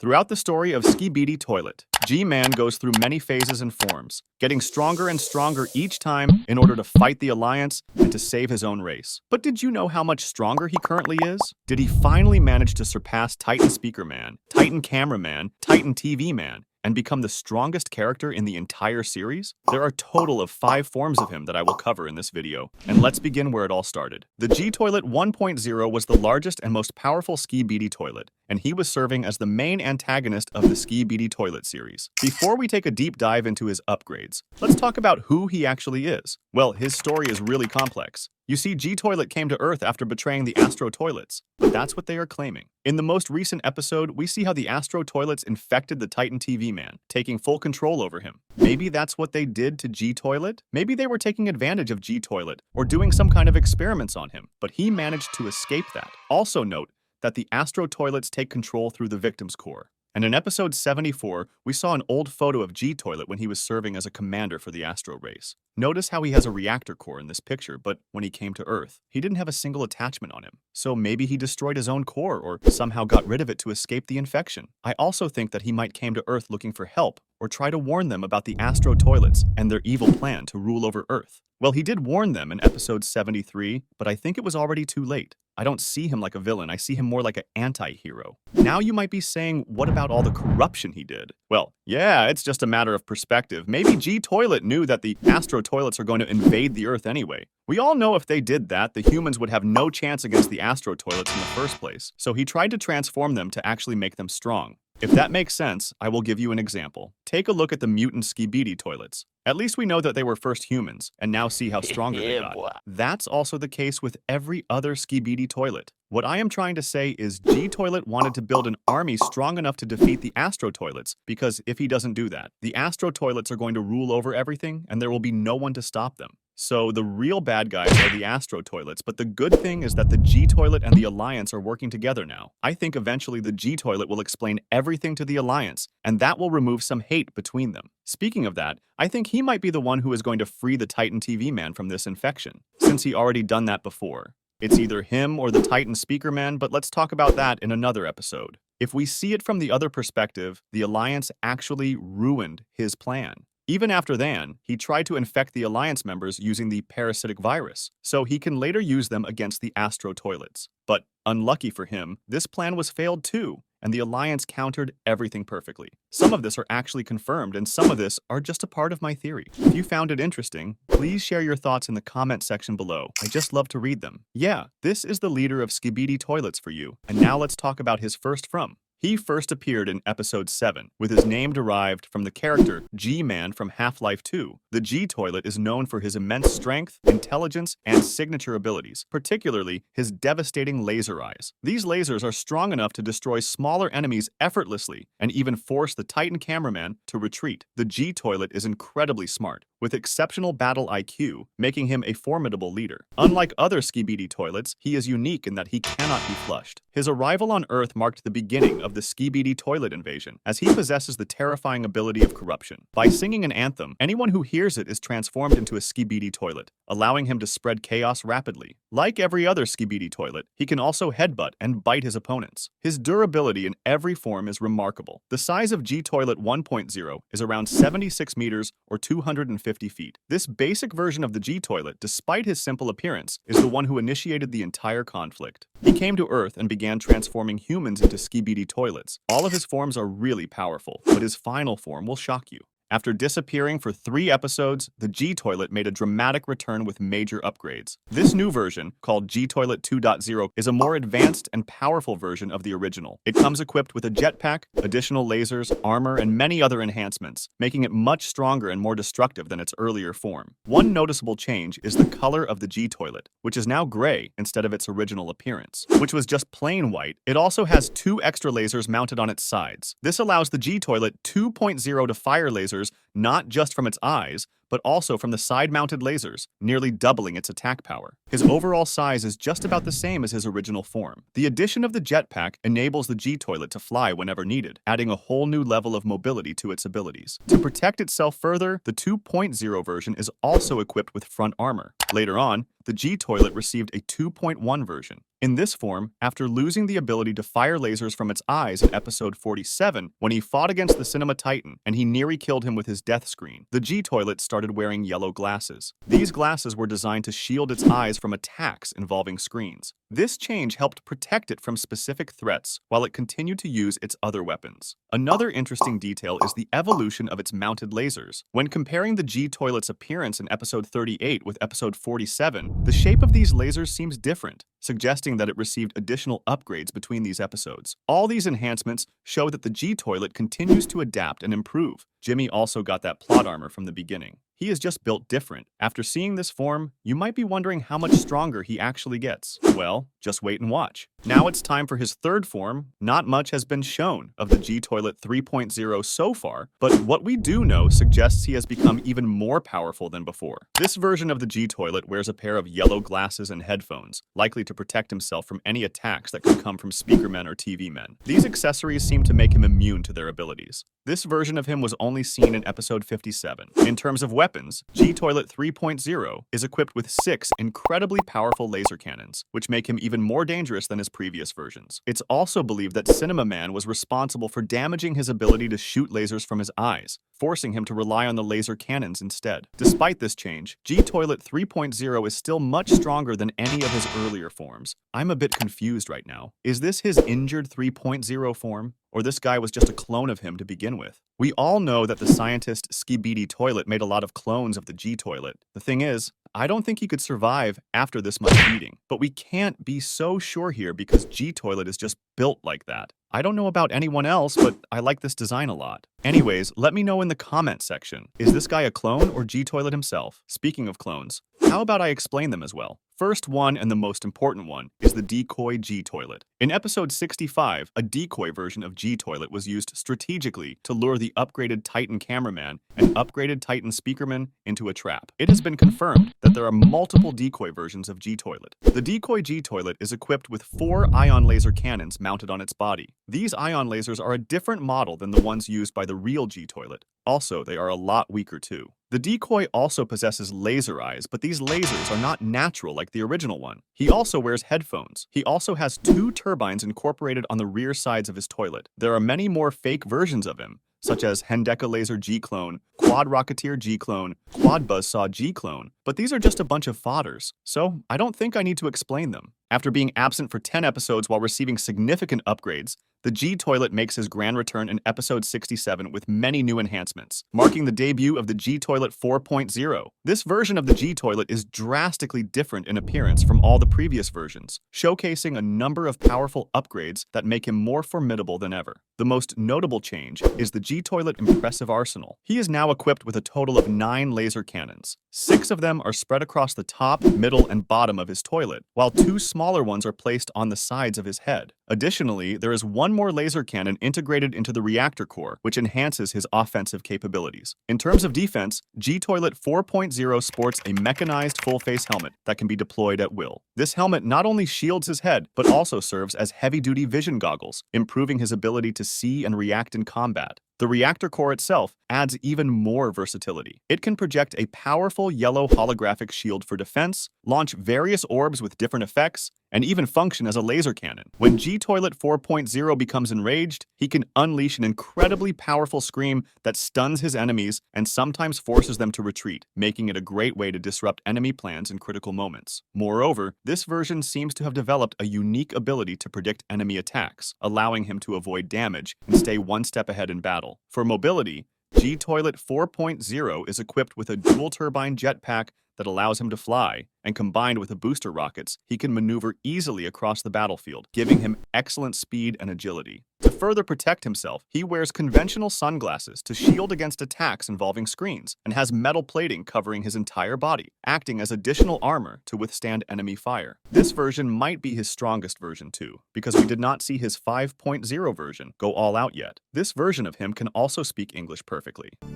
Throughout the story of Skibidi Toilet, G-Man goes through many phases and forms, getting stronger and stronger each time in order to fight the Alliance and to save his own race. But did you know how much stronger he currently is? Did he finally manage to surpass Titan Speaker Man, Titan Camera Man, Titan TV Man, and become the strongest character in the entire series? There are a total of 5 forms of him that I will cover in this video, and let's begin where it all started. The G-Toilet 1.0 was the largest and most powerful Skibidi Toilet, and he was serving as the main antagonist of the Skibidi Toilet series. Before we take a deep dive into his upgrades, let's talk about who he actually is. Well, his story is really complex. You see, G-Toilet came to Earth after betraying the Astro Toilets, but that's what they are claiming. In the most recent episode, we see how the Astro Toilets infected the Titan TV Man, taking full control over him. Maybe that's what they did to G-Toilet? Maybe they were taking advantage of G-Toilet, or doing some kind of experiments on him, but he managed to escape that. Also note that the Astro Toilets take control through the victim's core. And in episode 74, we saw an old photo of G-Toilet when he was serving as a commander for the Astro race. Notice how he has a reactor core in this picture, but when he came to Earth, he didn't have a single attachment on him. So maybe he destroyed his own core or somehow got rid of it to escape the infection. I also think that he might came to Earth looking for help or try to warn them about the Astro Toilets and their evil plan to rule over Earth. Well, he did warn them in episode 73, but I think it was already too late. I don't see him like a villain, I see him more like an anti-hero. Now you might be saying, what about all the corruption he did? Well, yeah, it's just a matter of perspective. Maybe G-Toilet knew that the Astro Toilets are going to invade the Earth anyway. We all know if they did that, the humans would have no chance against the Astro Toilets in the first place. So he tried to transform them to actually make them strong. If that makes sense, I will give you an example. Take a look at the mutant Skibidi Toilets. At least we know that they were first humans, and now see how stronger they got. That's also the case with every other Skibidi Toilet. What I am trying to say is G-Toilet wanted to build an army strong enough to defeat the Astro Toilets, because if he doesn't do that, the Astro Toilets are going to rule over everything, and there will be no one to stop them. So the real bad guys are the Astro Toilets, but the good thing is that the G-Toilet and the Alliance are working together now. I think eventually the G-Toilet will explain everything to the Alliance, and that will remove some hate between them. Speaking of that, I think he might be the one who is going to free the Titan TV Man from this infection, since he already done that before. It's either him or the Titan Speaker Man, but let's talk about that in another episode. If we see it from the other perspective, the Alliance actually ruined his plan. Even after then, he tried to infect the Alliance members using the parasitic virus, so he can later use them against the Astro Toilets. But unlucky for him, this plan was failed too, and the Alliance countered everything perfectly. Some of this are actually confirmed, and some of this are just a part of my theory. If you found it interesting, please share your thoughts in the comment section below. I just love to read them. Yeah, this is the leader of Skibidi Toilets for you, and now let's talk about his first from. He first appeared in episode 7, with his name derived from the character G-Man from Half-Life 2. The G-Toilet is known for his immense strength, intelligence, and signature abilities, particularly his devastating laser eyes. These lasers are strong enough to destroy smaller enemies effortlessly, and even force the Titan cameraman to retreat. The G-Toilet is incredibly smart, with exceptional battle IQ, making him a formidable leader. Unlike other Skibidi Toilets, he is unique in that he cannot be flushed. His arrival on Earth marked the beginning of the Skibidi Toilet invasion, as he possesses the terrifying ability of corruption. By singing an anthem, anyone who hears it is transformed into a Skibidi Toilet, allowing him to spread chaos rapidly. Like every other Skibidi Toilet, he can also headbutt and bite his opponents. His durability in every form is remarkable. The size of G-Toilet 1.0 is around 76 meters or 250 feet. This basic version of the G-Toilet, despite his simple appearance, is the one who initiated the entire conflict. He came to Earth and began transforming humans into Skibidi Toilets. All of his forms are really powerful, but his final form will shock you. After disappearing for 3 episodes, the G-Toilet made a dramatic return with major upgrades. This new version, called G-Toilet 2.0, is a more advanced and powerful version of the original. It comes equipped with a jetpack, additional lasers, armor, and many other enhancements, making it much stronger and more destructive than its earlier form. One noticeable change is the color of the G-Toilet, which is now gray instead of its original appearance, which was just plain white. It also has 2 extra lasers mounted on its sides. This allows the G-Toilet 2.0 to fire lasers not just from its eyes, but also from the side-mounted lasers, nearly doubling its attack power. His overall size is just about the same as his original form. The addition of the jetpack enables the G-Toilet to fly whenever needed, adding a whole new level of mobility to its abilities. To protect itself further, the 2.0 version is also equipped with front armor. Later on, the G-Toilet received a 2.1 version. In this form, after losing the ability to fire lasers from its eyes in episode 47, when he fought against the Cinema Titan and he nearly killed him with his death screen, the G-Toilet started wearing yellow glasses. These glasses were designed to shield its eyes from attacks involving screens. This change helped protect it from specific threats while it continued to use its other weapons. Another interesting detail is the evolution of its mounted lasers. When comparing the G-Toilet's appearance in episode 38 with episode 47, the shape of these lasers seems different, suggesting that it received additional upgrades between these episodes. All these enhancements show that the G-Toilet continues to adapt and improve. Jimmy also got that plot armor from the beginning. He is just built different. After seeing this form, you might be wondering how much stronger he actually gets. Well, just wait and watch. Now it's time for his third form. Not much has been shown of the G-Toilet 3.0 so far, but what we do know suggests he has become even more powerful than before. This version of the G-Toilet wears a pair of yellow glasses and headphones, likely to protect himself from any attacks that could come from speakermen or TV men. These accessories seem to make him immune to their abilities. This version of him was only seen in episode 57. In terms of weapons, G-Toilet 3.0 is equipped with 6 incredibly powerful laser cannons, which make him even more dangerous than his previous versions. It's also believed that Cinema Man was responsible for damaging his ability to shoot lasers from his eyes, forcing him to rely on the laser cannons instead. Despite this change, G-Toilet 3.0 is still much stronger than any of his earlier forms. I'm a bit confused right now. Is this his injured 3.0 form? Or this guy was just a clone of him to begin with? We all know that the scientist Skibidi Toilet made a lot of clones of the G-Toilet. The thing is, I don't think he could survive after this much beating. But we can't be so sure here because G-Toilet is just built like that. I don't know about anyone else, but I like this design a lot. Anyways, let me know in the comment section. Is this guy a clone or G-Toilet himself? Speaking of clones, how about I explain them as well? First one, and the most important one, is the decoy G-Toilet. In episode 65, a decoy version of G-Toilet was used strategically to lure the upgraded Titan cameraman and upgraded Titan speakerman into a trap. It has been confirmed that there are multiple decoy versions of G-Toilet. The decoy G-Toilet is equipped with 4 ion laser cannons mounted on its body. These ion lasers are a different model than the ones used by the real G-Toilet. Also, they are a lot weaker too. The decoy also possesses laser eyes, but these lasers are not natural like the original one. He also wears headphones. He also has 2 turbines incorporated on the rear sides of his toilet. There are many more fake versions of him, such as Hendeka Laser G-Clone, Quad Rocketeer G-Clone, Quad Buzzsaw G-Clone, but these are just a bunch of fodders, so I don't think I need to explain them. After being absent for 10 episodes while receiving significant upgrades, the G-Toilet makes his grand return in episode 67 with many new enhancements, marking the debut of the G-Toilet 4.0. This version of the G-Toilet is drastically different in appearance from all the previous versions, showcasing a number of powerful upgrades that make him more formidable than ever. The most notable change is the G-Toilet impressive arsenal. He is now equipped with a total of 9 laser cannons. 6 of them are spread across the top, middle, and bottom of his toilet, while 2 smaller ones are placed on the sides of his head. Additionally, there is one more laser cannon integrated into the reactor core, which enhances his offensive capabilities. In terms of defense, G-Toilet 4.0 sports a mechanized full-face helmet that can be deployed at will. This helmet not only shields his head, but also serves as heavy-duty vision goggles, improving his ability to see and react in combat. The reactor core itself adds even more versatility. It can project a powerful yellow holographic shield for defense, launch various orbs with different effects, and even function as a laser cannon. When G-Toilet 4.0 becomes enraged, he can unleash an incredibly powerful scream that stuns his enemies and sometimes forces them to retreat, making it a great way to disrupt enemy plans in critical moments. Moreover, this version seems to have developed a unique ability to predict enemy attacks, allowing him to avoid damage and stay one step ahead in battle. For mobility, G-Toilet 4.0 is equipped with a dual-turbine jetpack that allows him to fly, and combined with the booster rockets, he can maneuver easily across the battlefield, giving him excellent speed and agility. To further protect himself, he wears conventional sunglasses to shield against attacks involving screens, and has metal plating covering his entire body, acting as additional armor to withstand enemy fire. This version might be his strongest version too, because we did not see his 5.0 version go all out yet. This version of him can also speak English perfectly. I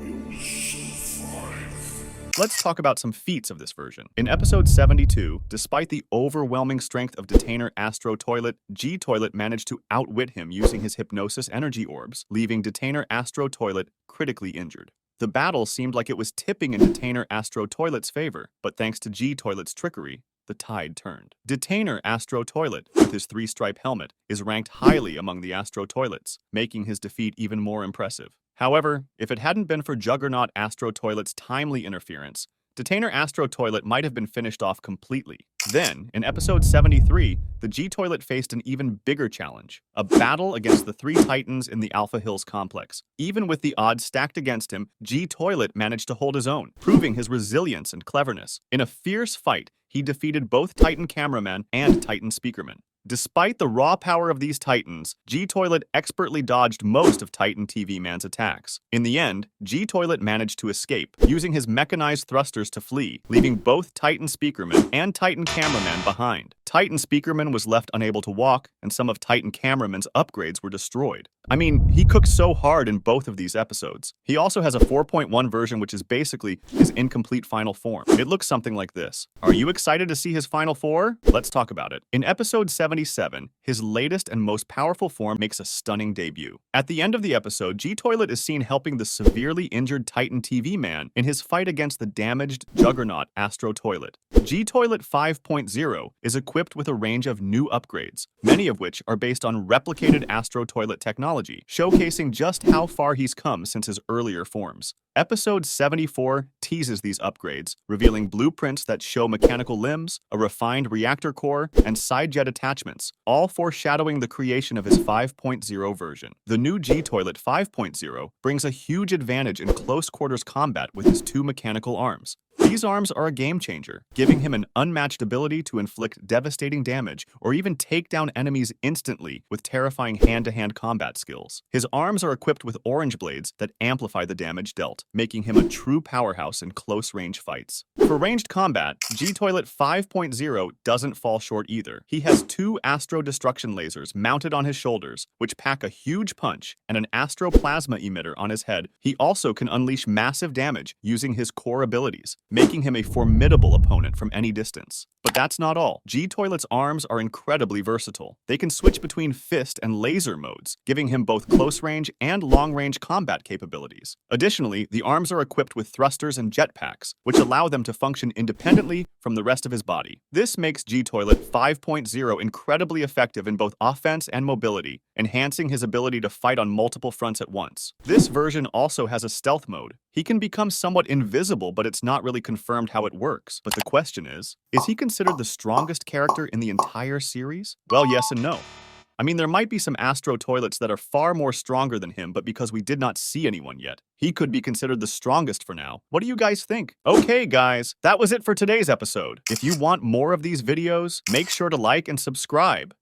will survive. Let's talk about some feats of this version. In episode 72, despite the overwhelming strength of Detainer Astro Toilet, G-Toilet managed to outwit him using his hypnosis energy orbs, leaving Detainer Astro Toilet critically injured. The battle seemed like it was tipping in Detainer Astro Toilet's favor, but thanks to G-Toilet's trickery, the tide turned. Detainer Astro Toilet, with his 3-stripe helmet, is ranked highly among the Astro Toilets, making his defeat even more impressive. However, if it hadn't been for Juggernaut Astro Toilet's timely interference, Detainer Astro Toilet might have been finished off completely. Then, in episode 73, the G-Toilet faced an even bigger challenge, a battle against the 3 Titans in the Alpha Hills complex. Even with the odds stacked against him, G-Toilet managed to hold his own, proving his resilience and cleverness. In a fierce fight, he defeated both Titan Cameraman and Titan Speakerman. Despite the raw power of these Titans, G-Toilet expertly dodged most of Titan TV Man's attacks. In the end, G-Toilet managed to escape, using his mechanized thrusters to flee, leaving both Titan Speakerman and Titan Cameraman behind. Titan Speakerman was left unable to walk, and some of Titan Cameraman's upgrades were destroyed. I mean, he cooked so hard in both of these episodes. He also has a 4.1 version which is basically his incomplete final form. It looks something like this. Are you excited to see his final 4? Let's talk about it. In episode 77, his latest and most powerful form makes a stunning debut. At the end of the episode, G-Toilet is seen helping the severely injured Titan TV Man in his fight against the damaged Juggernaut Astro Toilet. G-Toilet 5.0 is equipped with a range of new upgrades, many of which are based on replicated Astro Toilet technology, showcasing just how far he's come since his earlier forms. Episode 74 teases these upgrades, revealing blueprints that show mechanical limbs, a refined reactor core, and side jet attachments, all foreshadowing the creation of his 5.0 version. The new G-Toilet 5.0 brings a huge advantage in close quarters combat with his 2 mechanical arms. These arms are a game changer, giving him an unmatched ability to inflict devastating damage or even take down enemies instantly with terrifying hand-to-hand combat skills. His arms are equipped with orange blades that amplify the damage dealt, making him a true powerhouse in close-range fights. For ranged combat, G-Toilet 5.0 doesn't fall short either. He has 2 Astro Destruction lasers mounted on his shoulders, which pack a huge punch, and an Astro Plasma emitter on his head. He also can unleash massive damage using his core abilities, making him a formidable opponent from any distance. But that's not all. G-Toilet's arms are incredibly versatile. They can switch between fist and laser modes, giving him both close-range and long-range combat capabilities. Additionally, the arms are equipped with thrusters and jetpacks, which allow them to function independently from the rest of his body. This makes G-Toilet 5.0 incredibly effective in both offense and mobility, enhancing his ability to fight on multiple fronts at once. This version also has a stealth mode. He can become somewhat invisible, but it's not really confirmed how it works. But the question is he considered the strongest character in the entire series? Well, yes and no. I mean, there might be some Astro Toilets that are far more stronger than him, but because we did not see anyone yet, he could be considered the strongest for now. What do you guys think? Okay, guys, that was it for today's episode. If you want more of these videos, make sure to like and subscribe.